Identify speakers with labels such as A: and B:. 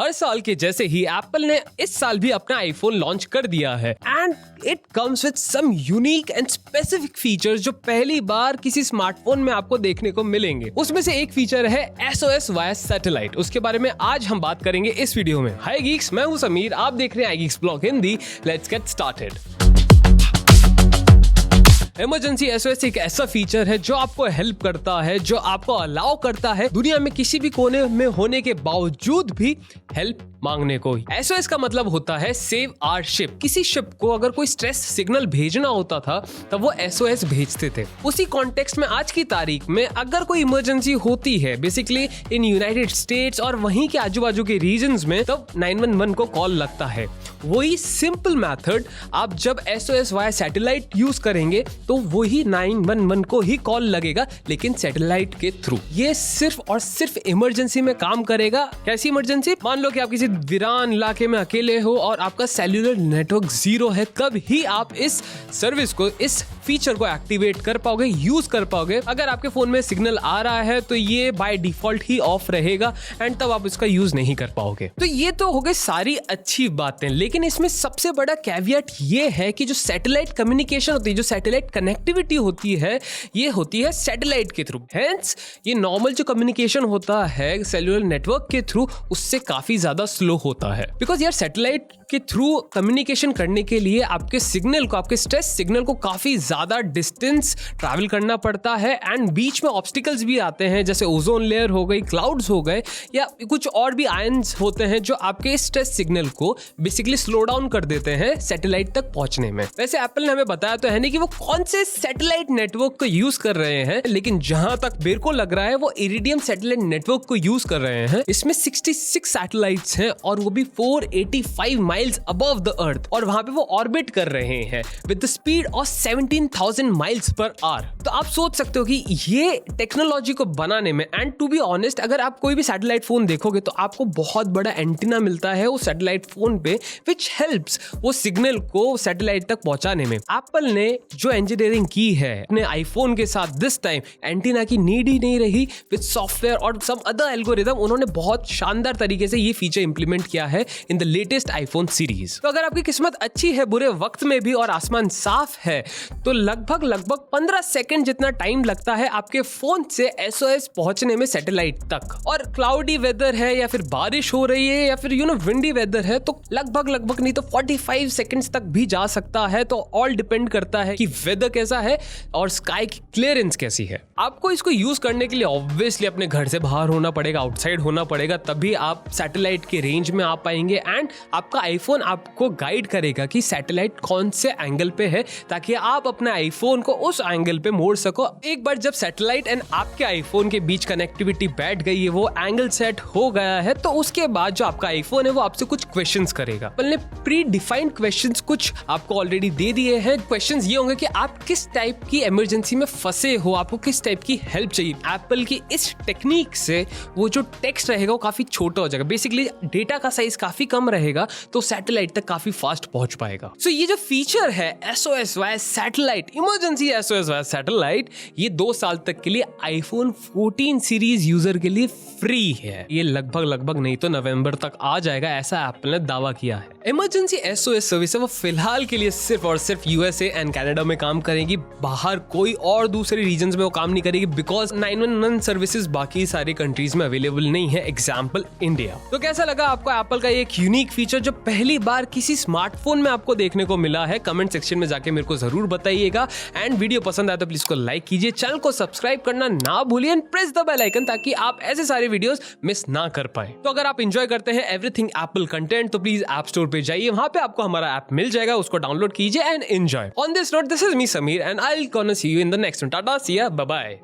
A: हर साल के जैसे ही एप्पल ने इस साल भी अपना आईफोन लॉन्च कर दिया है and it comes with some unique and specific features जो पहली बार किसी स्मार्टफोन में आपको देखने को मिलेंगे। उसमें से एक फीचर है SOS वाया सैटेलाइट। उसके बारे में आज हम बात करेंगे इस वीडियो में। हाय गीक्स, मैं हूं समीर, आप देख रहे हैं iGeeks blog Hindi. Let's get started. Emergency SOS एक ऐसा फीचर है जो आपको हेल्प करता है, जो आपको अलाउ करता है दुनिया में किसी भी कोने में होने के बावजूद भी हेल्प मांगने को। SOS का मतलब होता है सेव आवर शिप। किसी शिप को अगर कोई स्ट्रेस सिग्नल भेजना होता था तब वो SOS भेजते थे। उसी कॉन्टेक्स्ट में आज की तारीख में अगर कोई इमरजेंसी होती है बेसिकली इन यूनाइटेड स्टेट्स और वहीं के आजू बाजू के रीजन्स में, तब 911 को कॉल लगता है। वही सिंपल मेथड आप जब SOS वाया सैटेलाइट यूज करेंगे तो वही 911 को ही कॉल लगेगा, लेकिन सैटेलाइट के थ्रू। ये सिर्फ और सिर्फ इमरजेंसी में काम करेगा। कैसी इमरजेंसी? मान लो कि आप किसी वीरान इलाके में अकेले हो और आपका सेल्युलर नेटवर्क जीरो है, तब ही आप इस सर्विस को, इस फीचर को एक्टिवेट कर पाओगे, यूज कर पाओगे। अगर आपके फोन में सिग्नल आ रहा है तो ये बाय डिफॉल्ट ही ऑफ रहेगा एंड तब आप इसका यूज नहीं कर पाओगे। तो ये तो हो गई सारी अच्छी बातें, लेकिन इसमें सबसे बड़ा कैवियट ये है कि जो सैटेलाइट कम्युनिकेशन होती है, जो सैटेलाइट कनेक्टिविटी होती है, ये होती है सैटेलाइट के थ्रू। हेंस ये नॉर्मल जो कम्युनिकेशन होता है सेल्युलर नेटवर्क के थ्रू, उससे काफी ज्यादा स्लो होता है। बिकॉज यार सैटेलाइट के थ्रू कम्युनिकेशन करने के लिए आपके सिग्नल को, आपके स्ट्रेस सिग्नल को काफी ज्यादा डिस्टेंस ट्रैवल करना पड़ता है एंड बीच में ऑब्स्टिकल्स भी आते हैं, जैसे ओजोन लेयर हो गई, क्लाउड्स हो गए, या कुछ और भी आयंस होते हैं जो आपके स्ट्रेस सिग्नल को बेसिकली स्लो डाउन कर देते हैं सैटेलाइट तक पहुंचने में। वैसे एप्पल ने हमें बताया तो है नहीं कि वो कौन से सैटेलाइट नेटवर्क को यूज कर रहे हैं, लेकिन जहां तक मेरे को लग रहा है वो इरिडियम सैटेलाइट नेटवर्क को यूज कर रहे हैं। इसमें 66 सैटेलाइट्स हैं और वो भी 485 माइल्स अबव द अर्थ, और वहां पे वो ऑर्बिट कर रहे हैं with the speed of 17,000 miles per hour. तो आप सोच सकते हो कि ये टेक्नोलॉजी को बनाने में, एंड टू बी ऑनेस्ट अगर आप कोई भी सैटेलाइट फोन देखोगे तो आपको बहुत बड़ा एंटीना मिलता है उस सैटेलाइट फोन पे, विच हेल्प्स वो सिग्नल को सैटेलाइट तक पहुंचाने में। एप्पल ने जो इंजीनियरिंग की है अपने आईफोन के साथ, दिस टाइम एंटीना की नीड ही नहीं रही। विद सॉफ्टवेयर और सम अदर एल्गोरिथम उन्होंने बहुत शानदार तरीके से ये फीचर इंप्लीमेंट किया है in the latest iPhone series. तो अगर आपकी किस्मत अच्छी है बुरे वक्त में भी और आसमान साफ है तो लगभग 15 सेकंड जितना टाइम लगता है आपके फोन से SOS पहुंचने में सैटेलाइट तक। और क्लाउडी वेदर है या फिर बारिश हो रही है या फिर विंडी वेदर है तो लगभग नहीं तो 45 सेकंड्स तक भी जा सकता है। तो ऑल डिपेंड करता है कि वेदर कैसा है और स्काई की क्लियरेंस कैसी है। आपको इसको यूज करने के लिए ऑब्वियसली अपने घर से बाहर होना पड़ेगा, आउटसाइड होना पड़ेगा, तभी आप सैटेलाइट के रेंज में आ पाएंगे एंड आपका आईफोन आपको गाइड करेगा कि सैटेलाइट कौन से एंगल पे है, ताकि आप अपने आईफोन को उस एंगल पे मोड़ सको। एक बार जब सैटेलाइट एंड आपके आईफोन के बीच कनेक्टिविटी बैठ गई है, वो एंगल सेट हो गया है, तो उसके बाद जो आपका आईफोन है वो आपसे कुछ क्वेश्चंस करेगा। पहले प्री डिफाइंड क्वेश्चंस कुछ आपको ऑलरेडी दे दिए हैं। क्वेश्चंस ये होंगे कि आप किस टाइप की इमरजेंसी में फंसे हो, आपको किस टाइप की हेल्प चाहिए। एप्पल की इस टेक्निक से वो जो टेक्स्ट रहेगा वो काफी छोटा हो जाएगा, बेसिकली डेटा का साइज काफी कम रहेगा, तो सैटेलाइट तक काफी फास्ट पहुंच पाएगा। सो ये जो फीचर है SOS via satellite, emergency SOS via satellite, ये 2 साल तक के लिए आईफोन 14 सीरीज यूजर के लिए फ्री है। ये लगभग नहीं तो नवंबर तक आ जाएगा, ऐसा एप्पल ने दावा किया है। इमरजेंसी SOS सर्विस है वो फिलहाल के लिए सिर्फ और सिर्फ USA एंड कनाडा में काम करेगी। बाहर कोई और दूसरे रीजन्स में वो काम नहीं करेगी, बिकॉज 911 सर्विसेज बाकी सारी कंट्रीज में अवेलेबल नहीं है, एग्जाम्पल इंडिया। तो कैसा लगा आपको एप्पल का एक यूनिक फीचर जो पहली बार किसी स्मार्टफोन में आपको देखने को मिला है? कमेंट सेक्शन में जाके मेरे को जरूर बताइएगा। एंड वीडियो पसंद आया तो प्लीज को लाइक कीजिए, चैनल को सब्सक्राइब करना ना भूलिए and press the bell icon ताकि आप ऐसे सारे वीडियोस मिस ना कर पाए। तो अगर आप एंजॉय करते हैं एवरीथिंग एप्पल कंटेंट तो प्लीज ऐप स्टोर पे जाइए, वहां पे आपको हमारा ऐप मिल जाएगा, उसको डाउनलोड कीजिए and enjoy. On this note, this is me Sameer and I will gonna see you in the next one. Tata, see ya, bye bye.